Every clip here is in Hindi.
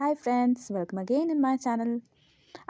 Hi friends, welcome again in my channel.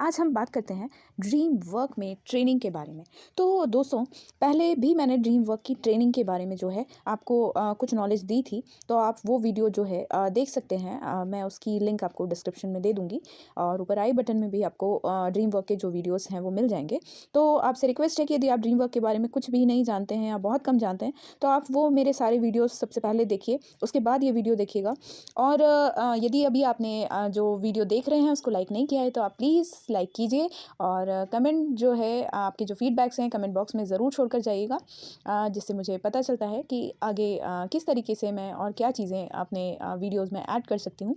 आज हम बात करते हैं ड्रीम वर्क में ट्रेनिंग के बारे में। तो दोस्तों, पहले भी मैंने ड्रीम वर्क की ट्रेनिंग के बारे में जो है आपको कुछ नॉलेज दी थी। तो आप वो वीडियो जो है देख सकते हैं। मैं उसकी लिंक आपको डिस्क्रिप्शन में दे दूंगी और ऊपर आई बटन में भी आपको ड्रीम वर्क के जो वीडियोस हैं वो मिल जाएंगे। तो आपसे रिक्वेस्ट है कि यदि आप ड्रीम वर्क के बारे में कुछ भी नहीं जानते हैं या बहुत कम जानते हैं तो आप वो मेरे सारे वीडियोस सबसे पहले देखिए, उसके बाद ये वीडियो देखिएगा। और यदि अभी आपने जो वीडियो देख रहे हैं उसको लाइक नहीं किया है तो आप प्लीज़ लाइक कीजिए और कमेंट जो है आपके जो फीडबैक्स हैं कमेंट बॉक्स में ज़रूर छोड़कर जाइएगा, जिससे मुझे पता चलता है कि आगे किस तरीके से मैं और क्या चीज़ें अपने वीडियोस में ऐड कर सकती हूँ।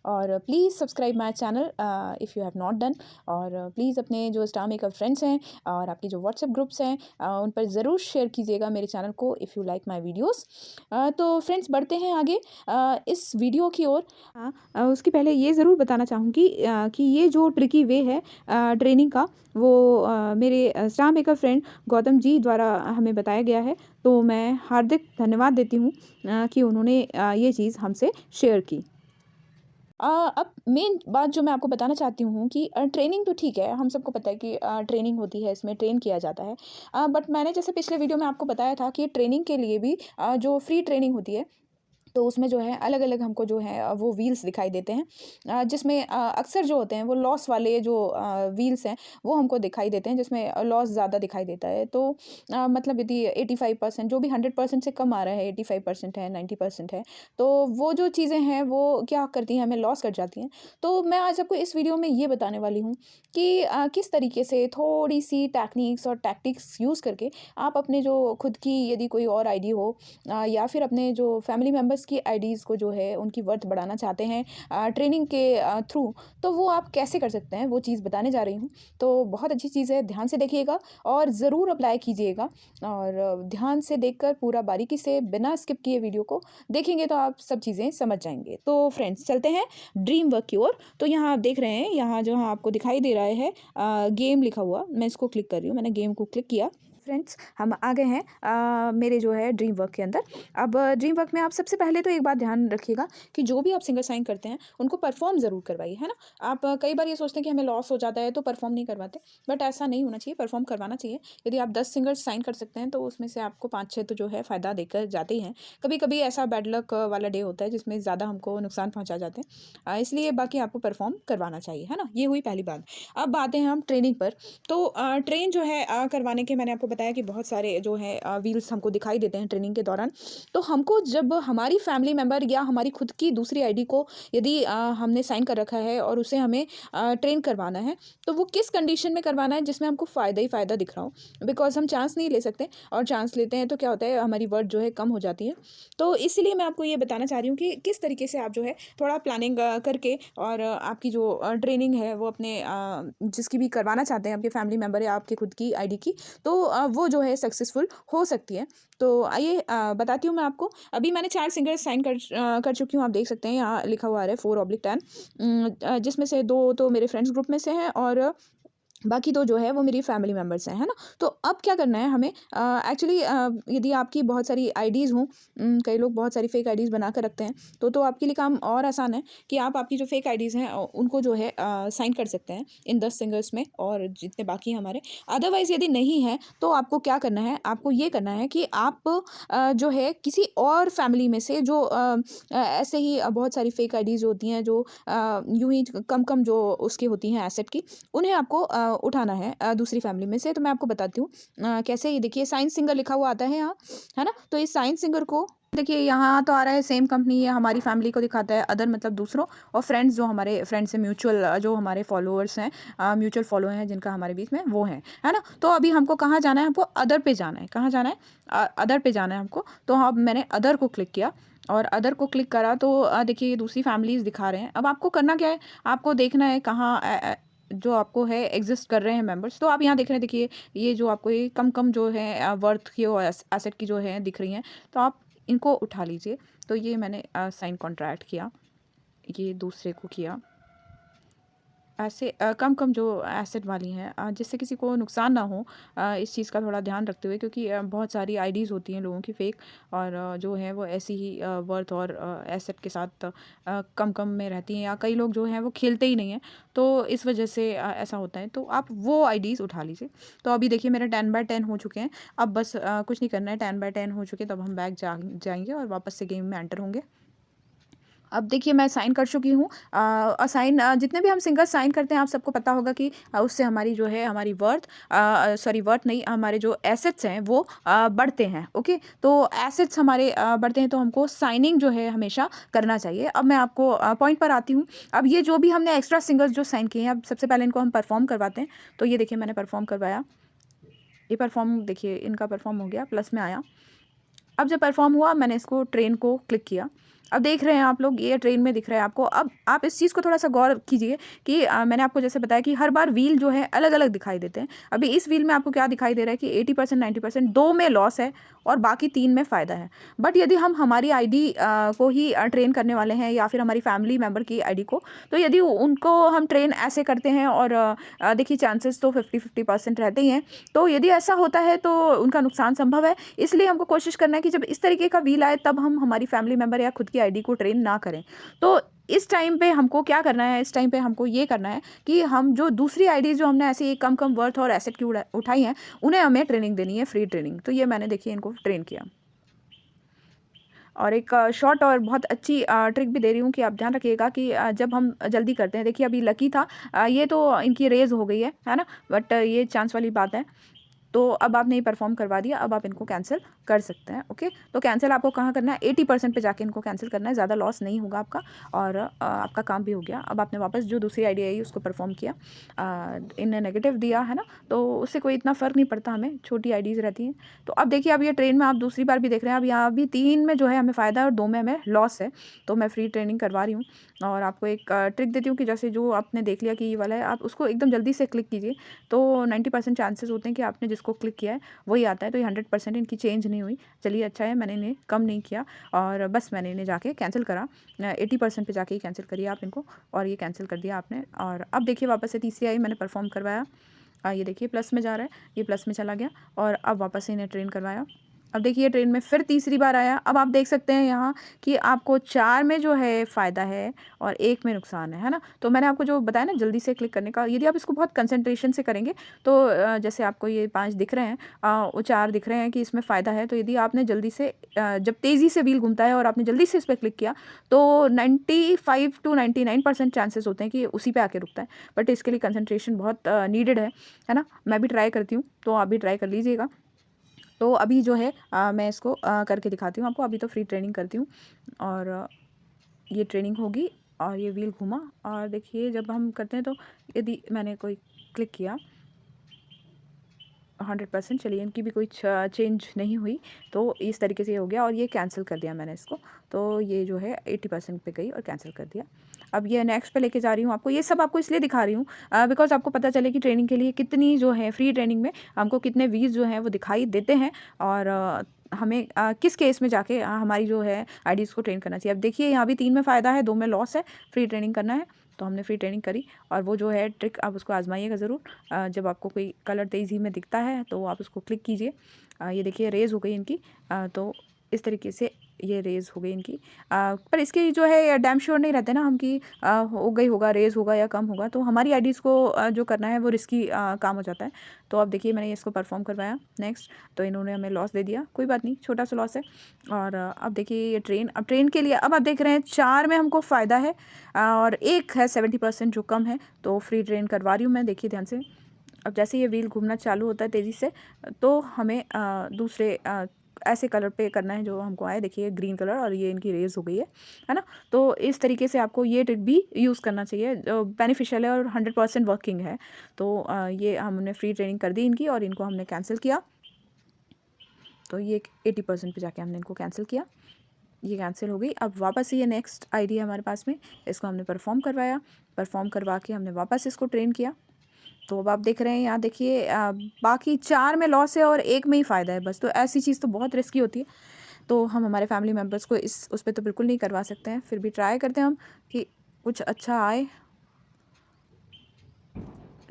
और please subscribe my channel if you have not done. और प्लीज़ अपने जो स्टार मेकअप फ्रेंड्स हैं और आपके जो व्हाट्सएप ग्रुप्स हैं उन पर ज़रूर शेयर कीजिएगा मेरे चैनल को if you like my videos. तो फ्रेंड्स, बढ़ते हैं आगे इस वीडियो की ओर। उसके पहले ये ज़रूर बताना चाहूँगी कि ये जो ट्रिकी वे है ट्रेनिंग का, वो मेरे star makeup friend Gautam ji द्वारा हमें बताया गया है। तो मैं हार्दिक धन्यवाद देती हूँ कि उन्होंने ये चीज़ हमसे शेयर की। अब मेन बात जो मैं आपको बताना चाहती हूँ कि ट्रेनिंग तो ठीक है, हम सबको पता है कि ट्रेनिंग होती है, इसमें ट्रेन किया जाता है। बट मैंने जैसे पिछले वीडियो में आपको बताया था कि ट्रेनिंग के लिए भी जो फ्री ट्रेनिंग होती है तो उसमें जो है अलग-अलग हमको जो है वो व्हील्स दिखाई देते हैं, जिसमें अक्सर जो होते हैं वो लॉस वाले जो व्हील्स हैं वो हमको दिखाई देते हैं, जिसमें लॉस ज़्यादा दिखाई देता है। तो मतलब यदि 85% जो भी 100% से कम आ रहा है, 85% है, 90% है, तो वो जो चीज़ें हैं वो क्या करती हैं, हमें लॉस कर जाती हैं। तो मैं आज आपको इस वीडियो में ये बताने वाली हूँ कि किस तरीके से थोड़ी-सी टेक्निक्स और टैक्टिक्स यूज़ करके आप अपने जो खुद की यदि कोई और आईडी हो या फिर अपने जो फैमिली मेंबर्स की आईडीज़ को जो है उनकी वर्थ बढ़ाना चाहते हैं ट्रेनिंग के थ्रू, तो वो आप कैसे कर सकते हैं वो चीज़ बताने जा रही हूँ। तो बहुत अच्छी चीज़ है, ध्यान से देखिएगा और ज़रूर अप्लाई कीजिएगा। और ध्यान से देखकर पूरा बारीकी से बिना स्किप किए वीडियो को देखेंगे तो आप सब चीज़ें समझ जाएंगे। तो फ्रेंड्स, चलते हैं ड्रीम वर्क की ओर। तो यहाँ आप देख रहे हैं, यहाँ जो आपको दिखाई दे रहा है गेम लिखा हुआ, मैं इसको क्लिक कर रही हूँ, मैंने गेम को क्लिक किया। फ्रेंड्स, हम आ गए हैं मेरे जो है ड्रीम वर्क के अंदर। अब ड्रीम वर्क में आप सबसे पहले तो एक बात ध्यान रखिएगा कि जो भी आप सिंगर साइन करते हैं उनको परफॉर्म ज़रूर करवाइए, है ना। आप कई बार ये सोचते हैं कि हमें लॉस हो जाता है तो परफॉर्म नहीं करवाते, बट ऐसा नहीं होना चाहिए, परफॉर्म करवाना चाहिए। यदि आप 10 सिंगर्स साइन कर सकते हैं तो उसमें से आपको 5-6 तो जो है फ़ायदा देकर जाते ही हैं। कभी कभी ऐसा बैड लक वाला डे होता है जिसमें ज़्यादा हमको नुकसान पहुँचा जाते हैं, इसलिए बाकी आपको परफॉर्म करवाना चाहिए, है ना। ये हुई पहली बात। अब आते हैं हम ट्रेनिंग पर। तो ट्रेन जो है करवाने के मैंने आपको बताया कि बहुत सारे जो है व्हील्स हमको दिखाई देते हैं ट्रेनिंग के दौरान। तो हमको जब हमारी फैमिली मेंबर या हमारी खुद की दूसरी आईडी को यदि हमने साइन कर रखा है और उसे हमें ट्रेन करवाना है, तो वो किस कंडीशन में करवाना है जिसमें हमको फ़ायदा ही फ़ायदा दिख रहा हो। बिकॉज़ हम चांस नहीं ले सकते, और चांस लेते हैं तो क्या होता है, हमारी वर्थ जो है कम हो जाती है। तो इसीलिए मैं आपको ये बताना चाह रही हूँ कि किस तरीके से आप जो है थोड़ा प्लानिंग करके और आपकी जो ट्रेनिंग है वो अपने जिसकी भी करवाना चाहते हैं, आपके फैमिली मेंबर या आपके खुद की आईडी की, तो वो जो है सक्सेसफुल हो सकती है। तो आइए बताती हूँ मैं आपको। अभी मैंने 4 सिंगर्स साइन कर चुकी हूँ, आप देख सकते हैं यहाँ लिखा हुआ आ रहा है 4/10, जिसमें से 2 तो मेरे फ्रेंड्स ग्रुप में से हैं और बाकी 2 जो है वो मेरी फैमिली मेंबर्स हैं, है ना? तो अब क्या करना है हमें, एक्चुअली यदि आपकी बहुत सारी आईडीज़ हों, कई लोग बहुत सारी फेक आईडीज़ बना कर रखते हैं, तो आपके लिए काम और आसान है कि आप आपकी जो फेक आईडीज़ हैं उनको जो है साइन कर सकते हैं इन 10 सिंगर्स में और जितने बाकी हैं हमारे। अदरवाइज़ यदि नहीं है तो आपको क्या करना है, आपको ये करना है कि आप जो है किसी और फैमिली में से जो ऐसे ही बहुत सारी फेक आईडीज़ होती हैं जो यूँ ही कम-कम जो उसकी होती हैं एसेट की, उन्हें आपको उठाना है दूसरी फैमिली में से। तो मैं आपको बताती हूँ कैसे। ये देखिए साइंस सिंगर लिखा हुआ आता है यहाँ, है ना। तो इस साइंस सिंगर को देखिए यहाँ तो आ रहा है सेम कंपनी है, हमारी फैमिली को दिखाता है अदर मतलब दूसरों, और फ्रेंड्स जो हमारे फ्रेंड्स हैं, म्यूचुअल जो हमारे फॉलोअर्स हैं, म्यूचुअल फॉलो हैं जिनका हमारे बीच में, वो हैं, है ना। तो अभी हमको कहाँ जाना है, हमको अदर पे जाना है। कहाँ जाना है, अदर पे जाना है हमको। तो अब मैंने अदर को क्लिक किया और अदर को क्लिक करा तो देखिए ये दूसरी फैमिलीज़ दिखा रहे हैं। अब आपको करना क्या है, आपको देखना है कहाँ जो आपको है एग्जिस्ट कर रहे हैं मेंबर्स। तो आप यहाँ देख रहे हैं, देखिए ये जो आपको ये कम जो है वर्थ की और एसेट की जो है दिख रही हैं, तो आप इनको उठा लीजिए। तो ये मैंने साइन कॉन्ट्रैक्ट किया, ये दूसरे को किया, ऐसे कम कम जो एसेट वाली हैं, जिससे किसी को नुकसान ना हो, इस चीज़ का थोड़ा ध्यान रखते हुए, क्योंकि बहुत सारी आईडीज़ होती हैं लोगों की फेक, और जो है वो ऐसी ही वर्थ और एसेट के साथ कम कम में रहती हैं, या कई लोग जो हैं वो खेलते ही नहीं हैं, तो इस वजह से ऐसा होता है। तो आप वो आईडीज़ उठा लीजिए। तो अभी देखिए मेरे 10/10 हो चुके हैं। अब बस कुछ नहीं करना है, 10/10 हो चुके तब हम बैक जाएंगे और वापस से गेम में एंटर होंगे। अब देखिए मैं साइन कर चुकी हूँ। साइन जितने भी हम सिंगल साइन करते हैं, आप सबको पता होगा कि उससे हमारी जो है हमारी वर्थ, सॉरी वर्थ नहीं, हमारे जो एसेट्स हैं वो बढ़ते हैं। ओके, तो एसेट्स हमारे बढ़ते हैं, तो हमको साइनिंग जो है हमेशा करना चाहिए। अब मैं आपको पॉइंट पर आती हूँ। अब ये जो भी हमने एक्स्ट्रा सिंगल्स जो साइन किए हैं, अब सबसे पहले इनको हम परफॉर्म करवाते हैं। तो ये देखिए मैंने परफॉर्म करवाया। ये परफॉर्म देखिए इनका परफॉर्म हो गया, प्लस में आया। अब जब परफॉर्म हुआ, मैंने इसको ट्रेन को क्लिक किया। अब देख रहे हैं आप लोग, ये ट्रेन में दिख रहा है आपको। अब आप इस चीज़ को थोड़ा सा गौर कीजिए कि मैंने आपको जैसे बताया कि हर बार व्हील जो है अलग अलग दिखाई देते हैं। अभी इस व्हील में आपको क्या दिखाई दे रहा है कि 80% 90% दो में लॉस है और बाकी तीन में फ़ायदा है। बट यदि हम हमारी आईडी को ही ट्रेन करने वाले हैं, या फिर हमारी फैमिली मेम्बर की आईडी को, तो यदि उनको हम ट्रेन ऐसे करते हैं, और देखिए चांसेस तो 50-50% रहते ही हैं। तो यदि ऐसा होता है तो उनका नुकसान संभव है। इसलिए हमको कोशिश करना है कि जब इस तरीके का व्हील आए, तब हम हमारी फैमिली मेम्बर या खुद की आईडी को ट्रेन ना करें। तो इस टाइम पे हमको क्या करना है, इस टाइम पे हमको ये करना है कि हम जो दूसरी आईडी जो हमने ऐसे कम कम वर्थ और एसेट की उठाई हैं, उन्हें हमें ट्रेनिंग देनी है, फ्री ट्रेनिंग। तो ये मैंने देखिए इनको ट्रेन किया। और एक शॉर्ट और बहुत अच्छी ट्रिक भी दे रही हूँ कि आप ध्यान रखिएगा कि जब हम जल्दी करते हैं, देखिए अभी लकी था, ये तो इनकी रेज़ हो गई है ना? बट ये चांस वाली बात है। तो अब आपने ये परफॉर्म करवा दिया, अब आप इनको कैंसिल कर सकते हैं। ओके, तो कैंसिल आपको कहाँ करना है, 80% पे जाके इनको कैंसिल करना है, ज़्यादा लॉस नहीं होगा आपका, और आपका काम भी हो गया। अब आपने वापस जो दूसरी आइडिया आई उसको परफॉर्म किया, इनने नेगेटिव दिया है ना, तो उससे कोई इतना फ़र्क नहीं पड़ता, हमें छोटी आइडीज़ रहती हैं। तो अब देखिए, अब ये ट्रेन में आप दूसरी बार भी देख रहे हैं, अब यहाँ भी 3 में जो है हमें फ़ायदा है और 2 में हमें लॉस है। तो मैं फ्री ट्रेनिंग करवा रही हूँ, और आपको एक ट्रिक देती हूँ कि जैसे जो आपने देख लिया कि ये वाला है, आप उसको एकदम जल्दी से क्लिक कीजिए। तो 90% चांसेस होते हैं कि आपने जिसको क्लिक किया है वही आता है। तो ये 100% इनकी चेंज नहीं हुई। चलिए अच्छा है, मैंने इन्हें कम नहीं किया, और बस मैंने इन्हें जाके कैंसिल करा। 80% पे जाके ही कैंसिल करिए आप इनको, और ये कैंसिल कर दिया आपने। और अब देखिए वापस से तीसरी आई, मैंने परफॉर्म करवाया। ये देखिए प्लस में जा रहा है, ये प्लस में चला गया, और अब वापस से इन्हें ट्रेन करवाया। अब देखिए ट्रेन में फिर तीसरी बार आया। अब आप देख सकते हैं यहाँ कि आपको 4 में जो है फ़ायदा है और 1 में नुकसान है ना? तो मैंने आपको जो बताया ना जल्दी से क्लिक करने का, यदि आप इसको बहुत कंसंट्रेशन से करेंगे, तो जैसे आपको ये 5 दिख रहे हैं, वो 4 दिख रहे हैं कि इसमें फ़ायदा है, तो यदि आपने जल्दी से जब तेज़ी से व्हील घूमता है और आपने जल्दी से इस पे क्लिक किया, तो 95 टू 99% चांसेस होते हैं कि उसी पे आके रुकता है। बट इसके लिए कंसंट्रेशन बहुत नीडेड है ना? मैं भी ट्राई करती हूँ, तो आप भी ट्राई कर लीजिएगा। तो अभी जो है मैं इसको करके दिखाती हूँ आपको। अभी तो फ्री ट्रेनिंग करती हूँ, और ये ट्रेनिंग होगी, और ये व्हील घूमा, और देखिए जब हम करते हैं तो यदि मैंने कोई क्लिक किया 100%, चलिए इनकी भी कोई चेंज नहीं हुई, तो इस तरीके से ये हो गया, और ये कैंसिल कर दिया मैंने इसको। तो ये जो है 80% पे गई और कैंसिल कर दिया। अब ये नेक्स्ट पे लेके जा रही हूँ आपको। ये सब आपको इसलिए दिखा रही हूँ बिकॉज़ आपको पता चले कि ट्रेनिंग के लिए कितनी जो है, फ्री ट्रेनिंग में हमको कितने व्हील्स जो हैं वो दिखाई देते हैं, और हमें किस केस में जाके हमारी जो है आईडीज़ को ट्रेन करना चाहिए। अब देखिए यहाँ भी 3 में फ़ायदा है, 2 में लॉस है, फ्री ट्रेनिंग करना है, तो हमने फ्री ट्रेनिंग करी। और वो जो है ट्रिक आप उसको आज़माइएगा ज़रूर। जब आपको कोई कलर तेज़ी में दिखता है तो आप उसको क्लिक कीजिए। ये देखिए रेज़ हो गई इनकी, तो इस तरीके से ये रेज़ हो गई इनकी। पर इसकी जो है डैम श्योर नहीं रहते ना हम कि हो गई होगा, रेज़ होगा या कम होगा, तो हमारी आईडीज़ को जो करना है वो रिस्की काम हो जाता है। तो अब देखिए मैंने इसको परफॉर्म करवाया नेक्स्ट, तो इन्होंने हमें लॉस दे दिया, कोई बात नहीं, छोटा सा लॉस है। और अब देखिए ये ट्रेन, अब ट्रेन के लिए अब आप देख रहे हैं 4 में हमको फ़ायदा है, और 1 है 70% जो कम है, तो फ्री ट्रेन करवा रही हूँ मैं, देखिए ध्यान से। अब जैसे ये व्हील घूमना चालू होता है तेज़ी से, तो हमें दूसरे ऐसे कलर पे करना है जो हमको आए। देखिए ग्रीन कलर, और ये इनकी रेज़ हो गई है ना? तो इस तरीके से आपको ये ट्रिक भी यूज़ करना चाहिए, जो बेनिफिशियल है और 100% वर्किंग है। तो ये हमने फ्री ट्रेनिंग कर दी इनकी, और इनको हमने कैंसिल किया। तो ये 80% पे जाके हमने इनको कैंसिल किया, ये कैंसिल हो गई। अब वापस ये नेक्स्ट आईडी है हमारे पास में, इसको हमने परफॉर्म करवाया, परफॉर्म करवा के हमने वापस इसको ट्रेन किया। तो अब आप देख रहे हैं यहाँ देखिए बाकी 4 में लॉस है और 1 में ही फ़ायदा है बस। तो ऐसी चीज़ तो बहुत रिस्की होती है, तो हम हमारे फैमिली मेम्बर्स को उस पे तो बिल्कुल नहीं करवा सकते हैं। फिर भी ट्राई करते हैं हम कि कुछ अच्छा आए।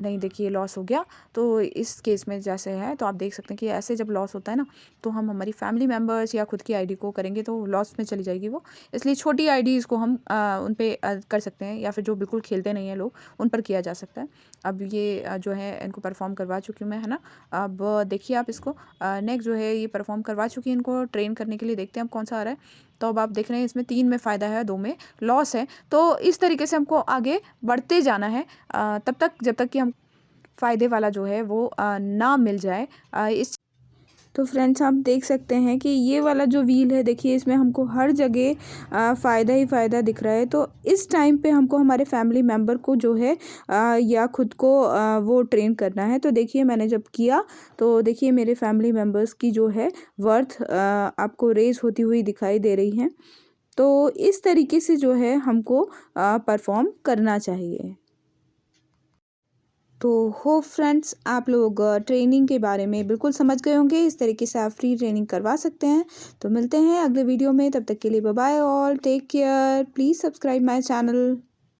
नहीं देखिए लॉस हो गया। तो इस केस में जैसे है तो आप देख सकते हैं कि ऐसे जब लॉस होता है ना, तो हम हमारी फैमिली मेम्बर्स या खुद की आईडी को करेंगे तो लॉस में चली जाएगी वो। इसलिए छोटी आईडीज़ को हम उन पे कर सकते हैं, या फिर जो बिल्कुल खेलते नहीं हैं लोग उन पर किया जा सकता है। अब ये जो है इनको परफॉर्म करवा चुकी हूँ मैं, है ना। अब देखिए आप इसको नेक्स्ट जो है ये परफॉर्म करवा चुकी है, इनको ट्रेन करने के लिए देखते हैं अब कौन सा आ रहा है। तो अब आप देख रहे हैं इसमें 3 में फ़ायदा है, 2 में लॉस है। तो इस तरीके से हमको आगे बढ़ते जाना है तब तक जब तक कि हम फ़ायदे वाला जो है वो ना मिल जाए इस। तो फ्रेंड्स आप देख सकते हैं कि ये वाला जो व्हील है, देखिए इसमें हमको हर जगह फ़ायदा ही फ़ायदा दिख रहा है। तो इस टाइम पे हमको हमारे फैमिली मेम्बर को जो है या खुद को वो ट्रेन करना है। तो देखिए मैंने जब किया तो देखिए मेरे फैमिली मेम्बर्स की जो है वर्थ आपको रेज़ होती हुई दिखाई दे रही हैं। तो इस तरीके से जो है हमको परफॉर्म करना चाहिए। तो होप फ्रेंड्स आप लोग ट्रेनिंग के बारे में बिल्कुल समझ गए होंगे। इस तरीके से आप फ्री ट्रेनिंग करवा सकते हैं। तो मिलते हैं अगले वीडियो में, तब तक के लिए bye bye all, take care, please subscribe my channel.